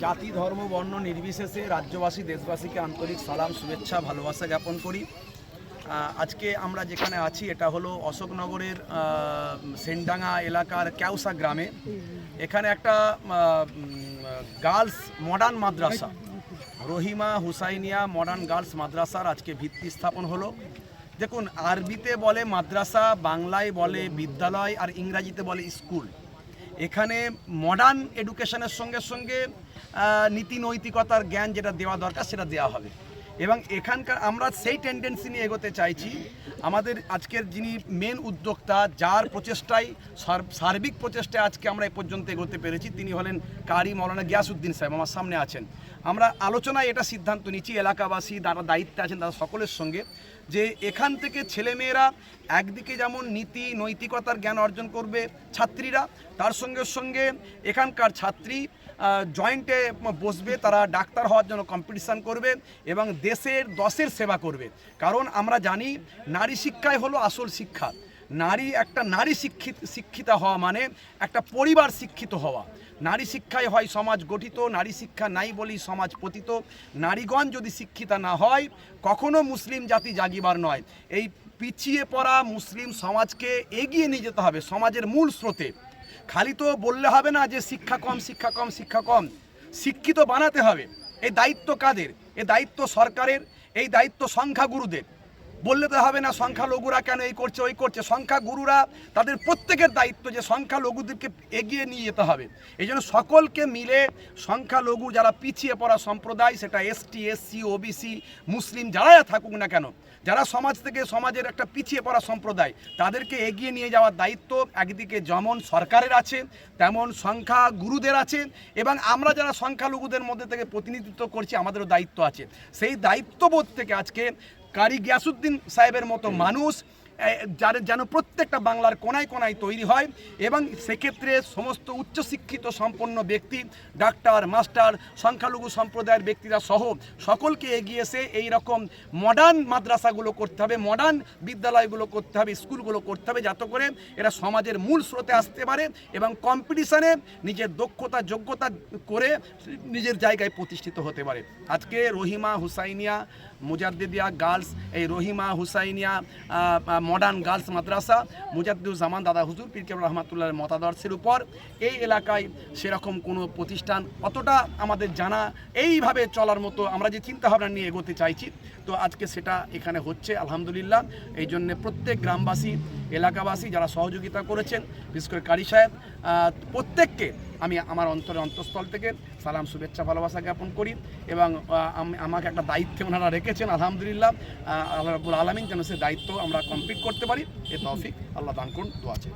জাতি ধর্ম বর্ণ নির্বিশেষে রাজ্যবাসী দেশবাসীকে আন্তরিক সালাম শুভেচ্ছা ভালোবাসা জ্ঞাপন করি। আজকে আমরা যেখানে আছি এটা হলো অশোকনগরের সেনডাঙ্গা এলাকার ক্যাউসা গ্রামে। এখানে একটা গার্লস মডার্ন মাদ্রাসা রহিমা হুসাইনিয়া মডার্ন গার্লস মাদ্রাসার আজকে ভিত্তি স্থাপন হলো। দেখুন, আরবিতে বলে মাদ্রাসা, বাংলায় বলে বিদ্যালয়, আর ইংরাজিতে বলে স্কুল। এখানে মডার্ন এডুকেশনের সঙ্গে সঙ্গে নীতি নৈতিকতার জ্ঞান যেটা দেওয়া দরকার সেটা দেওয়া হবে, এবং এখানকার আমরা সেই টেন্ডেন্সি নিয়ে এগোতে চাইছি। আমাদের আজকের যিনি মেন উদ্যোক্তা, যার প্রচেষ্টায় সার্বিক প্রচেষ্টায় আজকে আমরা এ পর্যন্ত এগোতে পেরেছি, তিনি হলেন কারি মৌলানা গিয়াসউদ্দিন সাহেব, আমার সামনে আছেন। আমরা আলোচনায় এটা সিদ্ধান্ত নিচ্ছি, এলাকাবাসী যারা দায়িত্বে আছেন তারা সকলের সঙ্গে, যে এখান থেকে ছেলেমেয়েরা একদিকে যেমন নীতি নৈতিকতার জ্ঞান অর্জন করবে ছাত্রীরা, তার সঙ্গে সঙ্গে এখানকার ছাত্রী জয়েন্টে বসবে, তারা ডাক্তার হওয়ার জন্য কম্পিটিশান করবে এবং দেশের সেবা করবে। কারণ আমরা জানি নারী শিক্ষাই হলো আসল শিক্ষা। নারী শিক্ষিতা হওয়া মানে একটা পরিবার শিক্ষিত হওয়া। নারী শিক্ষায় হয় সমাজ গঠিত, নারী শিক্ষা নাই বলি সমাজ পতিত। নারীগণ যদি শিক্ষিতা না হয় কখনো মুসলিম জাতি জাগিবার নয়। এই পিছিয়ে পড়া মুসলিম সমাজকে এগিয়ে নিয়ে যেতে হবে সমাজের মূল স্রোতে। খালি তো বললে হবে না যে শিক্ষা কম, শিক্ষিত বানাতে হবে। এই দায়িত্ব কাদের? এই দায়িত্ব সরকারের, এই দায়িত্ব সংখ্যাগুরুদের। বললে তো হবে না সংখ্যালঘুরা কেন এই করছে ওই করছে। সংখ্যাগুরুরা তাদের প্রত্যেকের দায়িত্ব যে সংখ্যালঘুদেরকে এগিয়ে নিয়ে যেতে হবে। এই জন্য সকলকে মিলে সংখ্যালঘু যারা পিছিয়ে পড়া সম্প্রদায়, সেটা এসটি, এসসি, ওবিসি, মুসলিম যারাই থাকুক না কেন, যারা সমাজ থেকে সমাজের একটা পিছিয়ে পড়া সম্প্রদায়, তাদেরকে এগিয়ে নিয়ে যাওয়ার দায়িত্ব একদিকে যেমন সরকারের আছে তেমন সংখ্যাগুরুদের আছে, এবং আমরা যারা সংখ্যালঘুদের মধ্যে থেকে প্রতিনিধিত্ব করছি আমাদেরও দায়িত্ব আছে। সেই দায়িত্ববোধ থেকে আজকে কারি গিয়াসউদ্দিন সাহেবের মতো মানুষ যেন প্রত্যেকটা বাংলার কোনায় কোনায় তৈরি হয়, এবং সেক্ষেত্রে সমস্ত উচ্চশিক্ষিত সম্পন্ন ব্যক্তি, ডাক্তার, মাস্টার, সংখ্যালঘু সম্প্রদায়ের ব্যক্তিরা সহ সকলকে এগিয়ে এসে এই রকম মডার্ন মাদ্রাসাগুলো করতে হবে, মডার্ন বিদ্যালয়গুলো করতে হবে, স্কুলগুলো করতে হবে, যাতে করে এরা সমাজের মূল স্রোতে আসতে পারে এবং কম্পিটিশানে নিজের দক্ষতা যোগ্যতা করে নিজের জায়গায় প্রতিষ্ঠিত হতে পারে। আজকে রহিমা হুসাইনিয়া মুজাদ্দিদিয়া গার্লস, এই রহিমা হুসাইনিয়া মডার্ন গার্লস মাদ্রাসা মুজাদ্দিদুজ্জামান দাদা হুজুর পীর কেবলা রহমাতুল্লাহর মতাদর্শের উপর এই এলাকায় সেরকম কোনো প্রতিষ্ঠান অতটা আমাদের জানা, এইভাবে চলার মতো আমরা যে চিন্তাভাবনা নিয়ে এগোতে চাইছি, তো আজকে সেটা এখানে হচ্ছে আলহামদুলিল্লাহ। এই জন্যে প্রত্যেক গ্রামবাসী, এলাকাবাসী যারা সহযোগিতা করেছেন, বিশেষ করে কারি সাহেব, প্রত্যেককে আমি আমার অন্তঃস্থল থেকে সালাম শুভেচ্ছা ভালোবাসা জ্ঞাপন করি, এবং আমাকে একটা দায়িত্বে ওনারা রেখেছেন আলহামদুলিল্লাহ। আল্লাহ রাব্বুল আলামিন যেন সে দায়িত্ব আমরা কমপ্লিট করতে পারি, এ তৌফিক আল্লাহ দান করুন, দোয়া চাই।